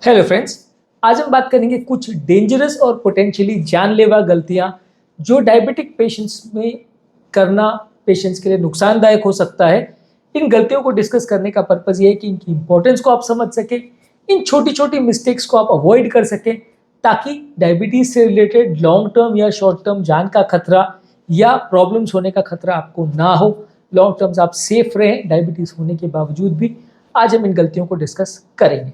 Hello friends. आज हम बात करेंगे कुछ डेंजरस और पोटेंशियली जानलेवा गलतियां जो डायबिटिक पेशेंट्स में करना पेशेंट्स के लिए नुकसानदायक हो सकता है। इन गलतियों को डिस्कस करने का पर्पस ये है कि इनकी इंपॉर्टेंस को आप समझ सकें, इन छोटी छोटी मिस्टेक्स को आप अवॉइड कर सकें, ताकि डायबिटीज से रिलेटेड लॉन्ग टर्म या शॉर्ट टर्म जान का खतरा या प्रॉब्लम्स होने का खतरा आपको ना हो। लॉन्ग टर्म्स आप सेफ रहें डायबिटीज होने के बावजूद भी। आज हम इन गलतियों को डिस्कस करेंगे।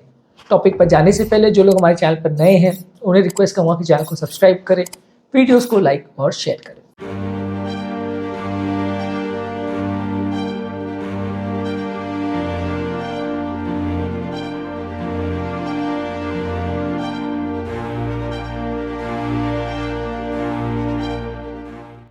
टॉपिक पर जाने से पहले जो लोग हमारे चैनल पर नए हैं उन्हें रिक्वेस्ट करूंगा कि चैनल को सब्सक्राइब करें, वीडियोस को लाइक और शेयर करें।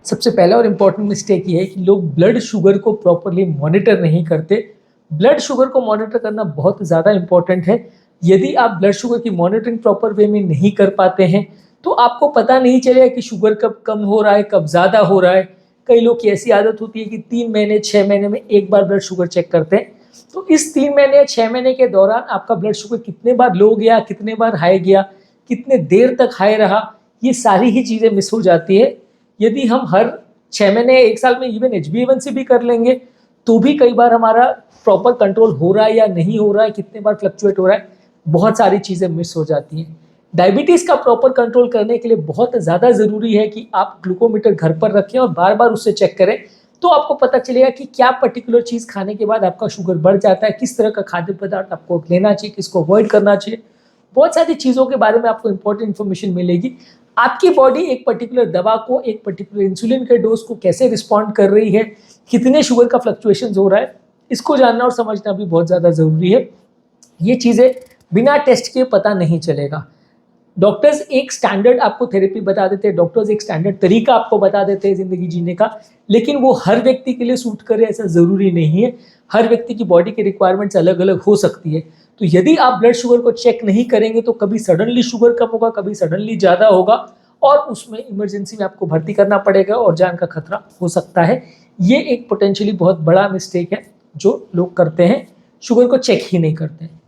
सबसे पहला और इम्पॉर्टेंट मिस्टेक ये है कि लोग ब्लड शुगर को प्रॉपरली मॉनिटर नहीं करते। ब्लड शुगर को मॉनिटर करना बहुत ज़्यादा इम्पॉर्टेंट है। यदि आप ब्लड शुगर की मॉनिटरिंग प्रॉपर वे में नहीं कर पाते हैं तो आपको पता नहीं चलेगा कि शुगर कब कम हो रहा है, कब ज़्यादा हो रहा है। कई लोग की ऐसी आदत होती है कि 3 महीने 6 महीने में एक बार ब्लड शुगर चेक करते हैं। तो इस 3 महीने या 6 महीने के दौरान आपका ब्लड शुगर कितने बार लो गया, कितने बार हाई गया, कितने देर तक हाई रहा, ये सारी ही चीज़ें मिस हो जाती है। यदि हम हर 6 महीने 1 साल में इवन HbA1c भी कर लेंगे तो भी कई बार हमारा प्रॉपर कंट्रोल हो रहा है या नहीं हो रहा है, कितने बार फ्लक्चुएट हो रहा है, बहुत सारी चीज़ें मिस हो जाती हैं। डायबिटीज़ का प्रॉपर कंट्रोल करने के लिए बहुत ज़्यादा ज़रूरी है कि आप ग्लूकोमीटर घर पर रखें और बार बार उससे चेक करें। तो आपको पता चलेगा कि क्या पर्टिकुलर चीज़ खाने के बाद आपका शुगर बढ़ जाता है, किस तरह का खाद्य पदार्थ आपको लेना चाहिए, किसको अवॉइड करना चाहिए। बहुत सारी चीज़ों के बारे में आपको इंपॉर्टेंट इन्फॉर्मेशन मिलेगी। आपकी बॉडी एक पर्टिकुलर दवा को, एक पर्टिकुलर इंसुलिन के डोज को कैसे रिस्पॉन्ड कर रही है, कितने शुगर का फ्लक्चुएशन हो रहा है, इसको जानना और समझना भी बहुत ज़्यादा ज़रूरी है। ये चीज़ें बिना टेस्ट के पता नहीं चलेगा। डॉक्टर्स एक स्टैंडर्ड आपको थेरेपी बता देते हैं, डॉक्टर्स एक स्टैंडर्ड तरीका आपको बता देते हैं ज़िंदगी जीने का, लेकिन वो हर व्यक्ति के लिए सूट करे ऐसा ज़रूरी नहीं है। हर व्यक्ति की बॉडी की रिक्वायरमेंट्स अलग अलग हो सकती है। तो यदि आप ब्लड शुगर को चेक नहीं करेंगे तो कभी सडनली शुगर कम होगा, कभी सडनली ज़्यादा होगा और उसमें इमरजेंसी में आपको भर्ती करना पड़ेगा और जान का खतरा हो सकता है। ये एक पोटेंशियली बहुत बड़ा मिस्टेक है जो लोग करते हैं, शुगर को चेक ही नहीं करते हैं।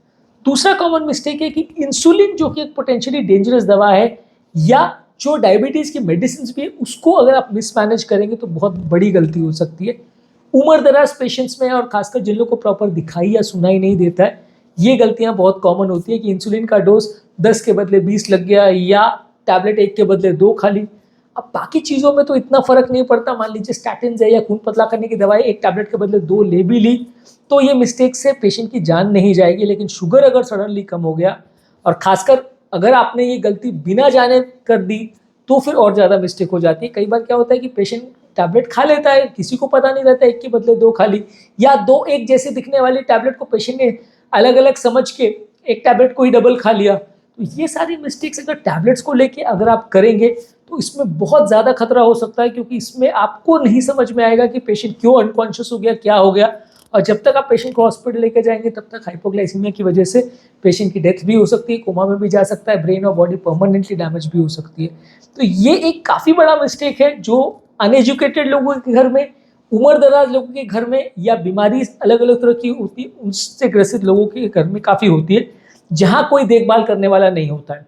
दूसरा कॉमन मिस्टेक है कि इंसुलिन जो कि एक पोटेंशियली डेंजरस दवा है या जो डायबिटीज़ की मेडिसिन भी है, उसको अगर आप मिसमैनेज करेंगे तो बहुत बड़ी गलती हो सकती है। उम्र दराज पेशेंट्स में और खासकर जिन लोगों को प्रॉपर दिखाई या सुनाई नहीं देता है, ये गलतियां बहुत कॉमन होती है कि इंसुलिन का डोज 10 के बदले 20 लग गया या टैबलेट 1 के बदले 2 खा ली। अब बाकी चीज़ों में तो इतना फर्क नहीं पड़ता, मान लीजिए स्टैटिन है या खून पतला करने की दवाई 1 टैबलेट के बदले 2 ले भी ली तो ये मिस्टेक से पेशेंट की जान नहीं जाएगी। लेकिन शुगर अगर सडनली कम हो गया और खासकर अगर आपने ये गलती बिना जाने कर दी तो फिर और ज़्यादा मिस्टेक हो जाती है। कई बार क्या होता है कि पेशेंट टैबलेट खा लेता है, किसी को पता नहीं रहता 1 के बदले 2 खा ली, या 2 एक जैसे दिखने वाली टैबलेट को पेशेंट ने अलग अलग समझ के एक टैबलेट को ही डबल खा लिया। तो ये सारी मिस्टेक्स अगर टैबलेट्स को लेके अगर आप करेंगे तो इसमें बहुत ज़्यादा खतरा हो सकता है, क्योंकि इसमें आपको नहीं समझ में आएगा कि पेशेंट क्यों अनकॉन्शियस हो गया, क्या हो गया। और जब तक आप पेशेंट को हॉस्पिटल लेके जाएंगे तब तक हाइपोग्लाइसीमिया की वजह से पेशेंट की डेथ भी हो सकती है, कोमा में भी जा सकता है, ब्रेन और बॉडी परमानेंटली डैमेज भी हो सकती है। तो ये एक काफ़ी बड़ा मिस्टेक है जो अनएजुकेटेड लोगों के घर में, उम्र दराज लोगों के घर में या बीमारी अलग अलग तरह की होती है उससे ग्रसित लोगों के घर में काफ़ी होती है, जहाँ कोई देखभाल करने वाला नहीं होता है।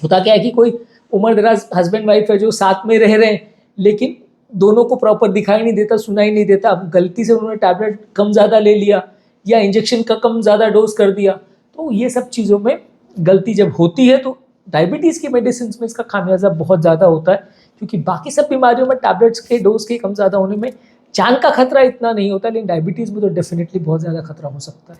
होता क्या है कि कोई उम्र दराज हस्बैंड वाइफ है जो साथ में रह रहे हैं, लेकिन दोनों को प्रॉपर दिखाई नहीं देता, सुनाई नहीं देता। अब गलती से उन्होंने टैबलेट कम ज़्यादा ले लिया या इंजेक्शन का कम ज़्यादा डोज कर दिया, तो ये सब चीज़ों में गलती जब होती है तो डायबिटीज़ की मेडिसिन में इसका खामियाजा बहुत ज़्यादा होता है, क्योंकि बाकी सब बीमारियों में टैबलेट्स के डोज के कम ज़्यादा होने में जान का खतरा इतना नहीं होता, लेकिन डायबिटीज़ में तो डेफिनेटली बहुत ज़्यादा खतरा हो सकता है।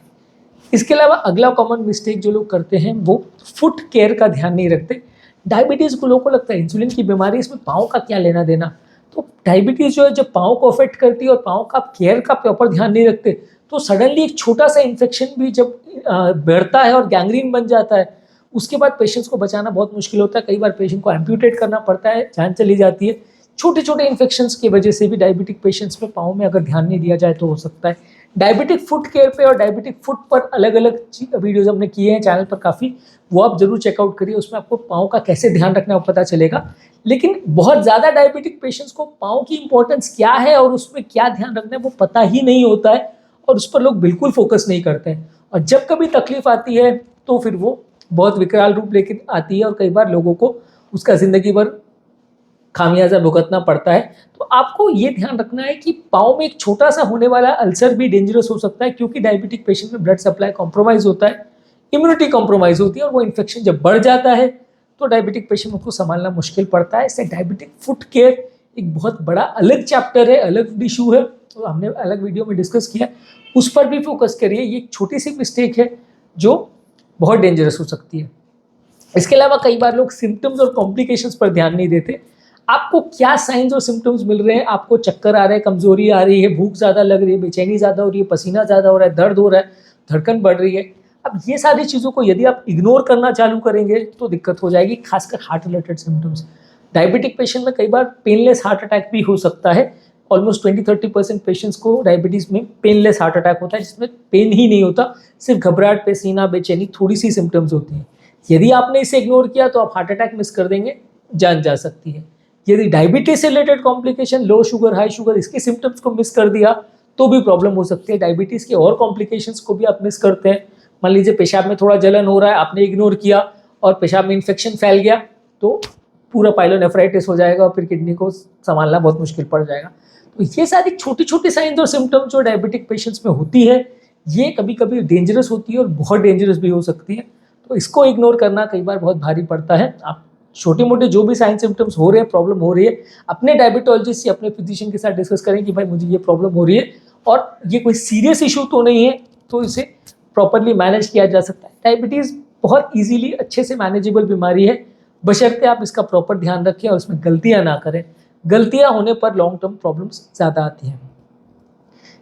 इसके अलावा अगला कॉमन मिस्टेक जो लोग करते हैं वो फुट केयर का ध्यान नहीं रखते। डायबिटीज़ को लोगों को लगता है इंसुलिन की बीमारी, इसमें पाँव का क्या लेना देना। तो डायबिटीज़ जो है जब पाँव को अफेक्ट करती है और पाँव का केयर का प्रॉपर ध्यान नहीं रखते तो सडनली एक छोटा सा इन्फेक्शन भी जब बढ़ता है और गैंग्रीन बन जाता है, उसके बाद पेशेंट्स को बचाना बहुत मुश्किल होता है। कई बार पेशेंट को एम्प्यूटेट करना पड़ता है, जान चली जाती है। छोटे छोटे इन्फेक्शंस की वजह से भी डायबिटिक पेशेंट्स में पाँव में अगर ध्यान नहीं दिया जाए तो हो सकता है। डायबिटिक फुट केयर पे और डायबिटिक फुट पर अलग अलग वीडियोज़ हमने किए हैं चैनल पर काफ़ी, वो आप जरूर चेकआउट करिए, उसमें आपको पाँव का कैसे ध्यान रखना है वो पता चलेगा। लेकिन बहुत ज़्यादा डायबिटिक पेशेंट्स को पाँव की इंपॉर्टेंस क्या है और उसमें क्या ध्यान रखना है वो पता ही नहीं होता है और उस पर लोग बिल्कुल फोकस नहीं करते हैं। और जब कभी तकलीफ आती है तो फिर वो बहुत विकराल रूप लेके आती है और कई बार लोगों को उसका ज़िंदगी भर खामियाजा भुगतना पड़ता है। तो आपको ये ध्यान रखना है कि पाँव में एक छोटा सा होने वाला अल्सर भी डेंजरस हो सकता है, क्योंकि डायबिटिक पेशेंट में ब्लड सप्लाई कॉम्प्रोमाइज़ होता है, इम्यूनिटी कॉम्प्रोमाइज़ होती है और वो इन्फेक्शन जब बढ़ जाता है तो डायबिटिक पेशेंट को संभालना मुश्किल पड़ता है। इससे डायबिटिक फुट केयर एक बहुत बड़ा अलग चैप्टर है, अलग इशू है, तो हमने अलग वीडियो में डिस्कस किया, उस पर भी फोकस करिए। ये एक छोटी सी मिस्टेक है जो बहुत डेंजरस हो सकती है। इसके अलावा कई बार लोग सिम्टम्स और कॉम्प्लिकेशंस पर ध्यान नहीं देते। आपको क्या साइंस और सिम्टम्स मिल रहे हैं, आपको चक्कर आ रहा है, कमजोरी आ रही है, भूख ज़्यादा लग रही है, बेचैनी ज़्यादा हो रही है, पसीना ज़्यादा हो रहा है, दर्द हो रहा है, धड़कन बढ़ रही है, अब ये सारी चीज़ों को यदि आप इग्नोर करना चालू करेंगे तो दिक्कत हो जाएगी, खासकर heart related symptoms. Diabetic patient में कई बार पेनलेस हार्ट अटैक भी हो सकता है। ऑलमोस्ट 20-30% पेशेंट्स को डायबिटीज़ में पेनलेस हार्ट अटैक होता है, जिसमें पेन ही नहीं होता, सिर्फ घबराहट, पसीना, बेचैनी, थोड़ी सी सिम्टम्स होती हैं। यदि आपने इसे इग्नोर किया तो आप हार्ट अटैक मिस कर देंगे, जान जा सकती है। यदि डायबिटीज से related complication, low sugar, high sugar, इसके सिम्टम्स को मिस कर दिया तो भी प्रॉब्लम हो सकती है। डायबिटीज के और कॉम्प्लिकेशंस को भी आप मिस करते हैं। मान लीजिए पेशाब में थोड़ा जलन हो रहा है, आपने इग्नोर किया और पेशाब में इन्फेक्शन फैल गया तो पूरा पाइलोनेफ्राइटिस हो जाएगा और फिर किडनी को संभालना बहुत मुश्किल पड़ जाएगा। तो ये सारी छोटी छोटी साइंस और सिम्टम्स जो डायबिटिक पेशेंट्स में होती है, ये कभी कभी डेंजरस होती है और बहुत डेंजरस भी हो सकती है। तो इसको इग्नोर करना कई बार बहुत भारी पड़ता है। आप छोटे मोटे जो भी साइन सिम्टम्स हो रहे हैं, प्रॉब्लम हो रही है, अपने डायबिटोलॉजिस्ट या अपने फिजिशियन के साथ डिस्कस करें कि भाई मुझे ये प्रॉब्लम हो रही है और ये कोई सीरियस इशू तो नहीं है, तो इसे प्रॉपरली मैनेज किया जा सकता है। डायबिटीज़ बहुत ईजीली अच्छे से मैनेजेबल बीमारी है, बशर्ते आप इसका प्रॉपर ध्यान रखें और इसमें गलतियाँ ना करें। गलतियाँ होने पर लॉन्ग टर्म प्रॉब्लम्स ज़्यादा आती हैं।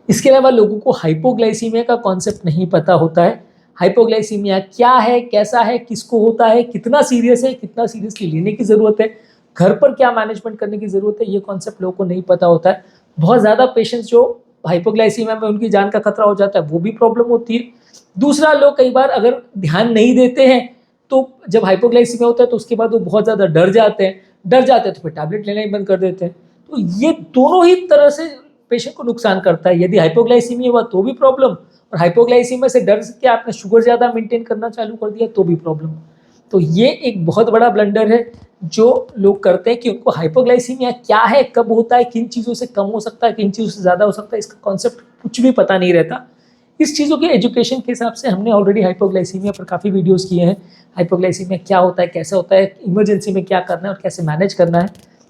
इसके अलावा लोगों को हाइपोग्लाइसीमिया का कॉन्सेप्ट नहीं पता होता है। हाइपोग्लाइसीमिया क्या है, कैसा है, किसको होता है, कितना सीरियस है, कितना सीरियसली लेने की ज़रूरत है, घर पर क्या मैनेजमेंट करने की ज़रूरत है, ये कॉन्सेप्ट लोगों को नहीं पता होता है। बहुत ज़्यादा पेशेंट्स जो हाइपोग्लाइसीमिया में उनकी जान का खतरा हो जाता है, वो भी प्रॉब्लम होती है। दूसरा, लोग कई बार अगर ध्यान नहीं देते हैं तो जब हाइपोग्लाइसीमिया होता है तो उसके बाद वो बहुत ज़्यादा डर जाते हैं, तो फिर टैबलेट लेना ही बंद कर देते हैं। तो ये दोनों ही तरह से पेशेंट को नुकसान करता है। यदि हाइपोग्लाइसीमिया हुआ तो भी प्रॉब्लम, और हाइपोग्लाइसीमिया से डर के आपने शुगर ज़्यादा मेंटेन करना चालू कर दिया तो भी प्रॉब्लम। तो ये एक बहुत बड़ा ब्लंडर है जो लोग करते हैं कि उनको हाइपोग्लाइसीमिया क्या है, कब होता है, किन चीज़ों से कम हो सकता है, किन चीज़ों से ज़्यादा हो सकता है, इसका कॉन्सेप्ट कुछ भी पता नहीं रहता। इस चीज़ों के एजुकेशन के हिसाब से हमने ऑलरेडी हाइपोग्लाइसीमिया पर काफ़ी वीडियोस किए हैं। हाइपोग्लाइसीमिया क्या होता है, कैसे होता है, इमरजेंसी में क्या करना है और कैसे मैनेज करना है,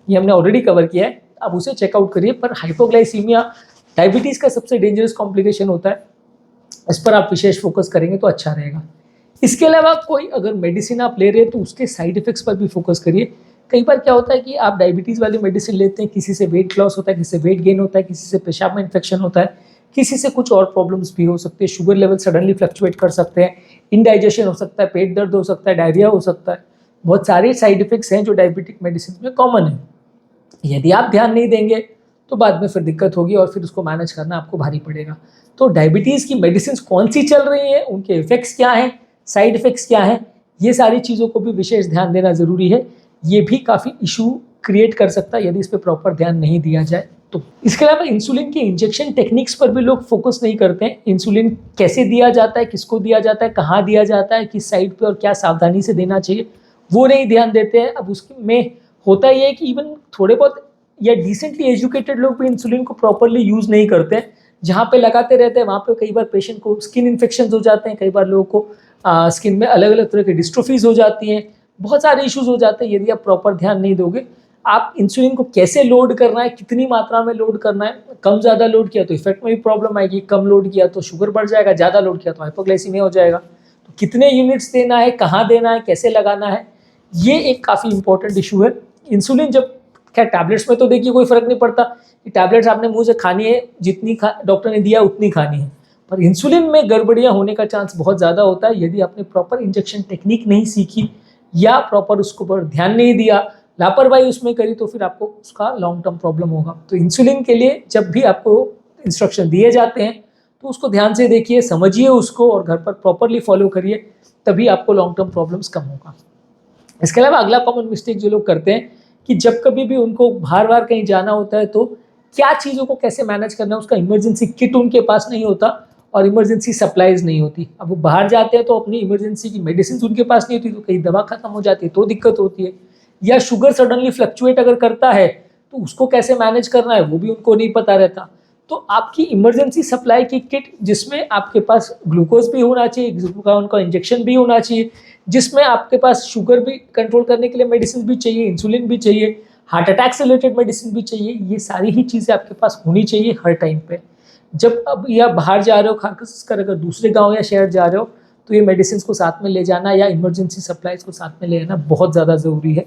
ये हमने ऑलरेडी कवर किया है, आप उसे चेकआउट करिए। पर हाइपोग्लाइसीमिया डायबिटीज़ का सबसे डेंजरस कॉम्प्लिकेशन होता है, इस पर आप विशेष फोकस करेंगे तो अच्छा रहेगा। इसके अलावा कोई अगर मेडिसिन आप ले रहे हैं तो उसके साइड इफ़ेक्ट्स पर भी फोकस करिए। कई बार क्या होता है कि आप डायबिटीज़ वाली मेडिसिन लेते हैं, किसी से वेट लॉस होता है, किसी से वेट गेन होता है, किसी से पेशाब में इन्फेक्शन होता है, किसी से कुछ और प्रॉब्लम्स भी हो सकते हैं, शुगर लेवल सडनली फ्लक्चुएट कर सकते हैं, इंडाइजेशन हो सकता है, पेट दर्द हो सकता है, डायरिया हो सकता है। बहुत सारे साइड इफ़ेक्ट्स हैं जो डायबिटिक मेडिसिन में कॉमन है। यदि आप ध्यान नहीं देंगे तो बाद में फिर दिक्कत होगी और फिर उसको मैनेज करना आपको भारी पड़ेगा। तो डायबिटीज़ की मेडिसिन कौन सी चल रही हैं, उनके इफ़ेक्ट्स क्या हैं, साइड इफ़ेक्ट्स क्या हैं, ये सारी चीज़ों को भी विशेष ध्यान देना ज़रूरी है। ये भी काफ़ी इशू क्रिएट कर सकता है यदि इस पर प्रॉपर ध्यान नहीं दिया जाए तो। इसके अलावा इंसुलिन के इंजेक्शन टेक्निक्स पर भी लोग फोकस नहीं करते हैं। इंसुलिन कैसे दिया जाता है, किसको दिया जाता है, कहाँ दिया जाता है, किस साइड पे और क्या सावधानी से देना चाहिए, वो नहीं ध्यान देते हैं। अब उसमें होता ये है कि इवन थोड़े बहुत या डिसेंटली एजुकेटेड लोग भी इंसुलिन को प्रॉपरली यूज़ नहीं करते हैं। जहाँ पे लगाते रहते हैं वहाँ पे कई बार पेशेंट को स्किन इन्फेक्शन हो जाते हैं, कई बार लोगों को स्किन में अलग अलग तरह की डिस्ट्रोफीज हो जाती हैं, बहुत सारे इश्यूज हो जाते हैं यदि आप प्रॉपर ध्यान नहीं दोगे। आप इंसुलिन को कैसे लोड करना है, कितनी मात्रा में लोड करना है, कम ज़्यादा लोड किया तो इफेक्ट में भी प्रॉब्लम आएगी, कम लोड किया तो शुगर बढ़ जाएगा, ज़्यादा लोड किया तो हाइपोग्लाइसीमिया हो जाएगा। तो कितने यूनिट्स देना है, कहाँ देना है, कैसे लगाना है, ये एक काफ़ी इंपॉर्टेंट इशू है। इंसुलिन जब खैर टैबलेट्स में तो देखिए कोई फ़र्क नहीं पड़ता कि टैबलेट्स आपने मुंह से खानी है, जितनी डॉक्टर ने दिया उतनी खानी है, पर इंसुलिन में गड़बड़ियाँ होने का चांस बहुत ज़्यादा होता है यदि आपने प्रॉपर इंजेक्शन टेक्निक नहीं सीखी या प्रॉपर उसको पर ध्यान नहीं दिया, लापरवाही उसमें करी तो फिर आपको उसका लॉन्ग टर्म प्रॉब्लम होगा। तो इंसुलिन के लिए जब भी आपको इंस्ट्रक्शन दिए जाते हैं तो उसको ध्यान से देखिए, समझिए उसको और घर पर प्रॉपरली फॉलो करिए, तभी आपको लॉन्ग टर्म प्रॉब्लम्स कम होगा। इसके अलावा अगला कॉमन मिस्टेक जो लोग करते हैं कि जब कभी भी उनको बार बार कहीं जाना होता है तो क्या चीज़ों को कैसे मैनेज करना है, उसका इमरजेंसी किट उनके पास नहीं होता और इमरजेंसी सप्लाईज नहीं होती। अब वो बाहर जाते हैं तो अपनी इमरजेंसी की मेडिसिन उनके पास नहीं होती, तो कहीं दवा खत्म हो जाती है तो दिक्कत होती है, या शुगर सडनली फ्लक्चुएट अगर करता है तो उसको कैसे मैनेज करना है वो भी उनको नहीं पता रहता। तो आपकी इमरजेंसी सप्लाई की किट जिसमें आपके पास ग्लूकोज भी होना चाहिए, ग्लूकागॉन का इंजेक्शन भी होना चाहिए, जिसमें आपके पास शुगर भी कंट्रोल करने के लिए मेडिसिन भी चाहिए, इंसुलिन भी चाहिए, हार्ट अटैक से रिलेटेड मेडिसिन भी चाहिए, ये सारी ही चीज़ें आपके पास होनी चाहिए हर टाइम पे। जब अब या बाहर जा रहे हो खासकर अगर दूसरे गांव या शहर जा रहे हो तो ये मेडिसिन को साथ में ले जाना या इमरजेंसी सप्लाईज को साथ में ले जाना बहुत ज़्यादा ज़रूरी है।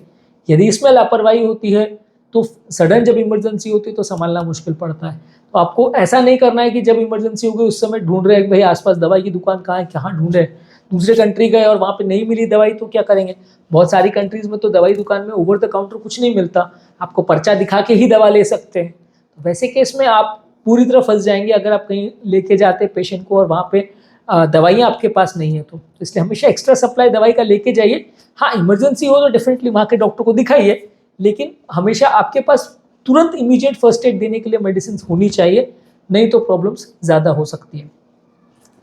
यदि इसमें लापरवाही होती है तो सडन जब इमरजेंसी होती है तो संभालना मुश्किल पड़ता है। तो आपको ऐसा नहीं करना है कि जब इमरजेंसी हो गई उस समय ढूंढ रहे हैं कि भाई आसपास दवाई की दुकान कहाँ है, कहाँ ढूंढे, दूसरे कंट्री गए और वहाँ पे नहीं मिली दवाई तो क्या करेंगे। बहुत सारी कंट्रीज़ में तो दवाई दुकान में ओवर द काउंटर कुछ नहीं मिलता, आपको पर्चा दिखा के ही दवा ले सकते हैं। तो वैसे केस में आप पूरी तरह फंस जाएंगे अगर आप कहीं लेके जाते पेशेंट को और वहाँ पे दवाइयाँ आपके पास नहीं है तो इसलिए हमेशा एक्स्ट्रा सप्लाई दवाई का लेके जाइए। हाँ, इमरजेंसी हो तो डेफिनेटली वहाँ के डॉक्टर को दिखाइए, लेकिन हमेशा आपके पास तुरंत इमीडिएट फर्स्ट एड देने के लिए मेडिसिन होनी चाहिए, नहीं तो प्रॉब्लम्स ज़्यादा हो सकती है।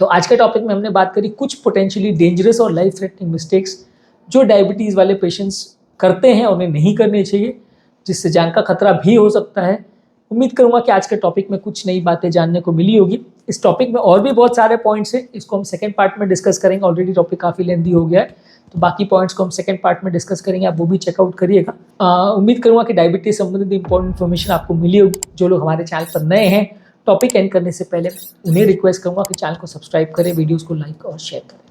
तो आज के टॉपिक में हमने बात करी कुछ पोटेंशियली डेंजरस और लाइफ थ्रेटनिंग मिस्टेक्स जो डायबिटीज़ वाले पेशेंट्स करते हैं, उन्हें नहीं करने चाहिए, जिससे जान का खतरा भी हो सकता है। उम्मीद करूंगा कि आज के टॉपिक में कुछ नई बातें जानने को मिली होगी। इस टॉपिक में और भी बहुत सारे पॉइंट्स हैं, इसको हम सेकंड पार्ट में डिस्कस करेंगे। ऑलरेडी टॉपिक काफ़ी लेंदी हो गया है, तो बाकी पॉइंट्स को हम सेकंड पार्ट में डिस्कस करेंगे, आप वो भी चेकआउट करिएगा। उम्मीद करूंगा कि डायबिटीज संबंधित इंपॉर्टेंट इन्फॉर्मेशन आपको मिली होगी। जो लोग हमारे चैनल पर नए हैं, टॉपिक एंड करने से पहले उन्हें रिक्वेस्ट करूंगा कि चैनल को सब्सक्राइब करें, वीडियोज़ को लाइक और शेयर करें।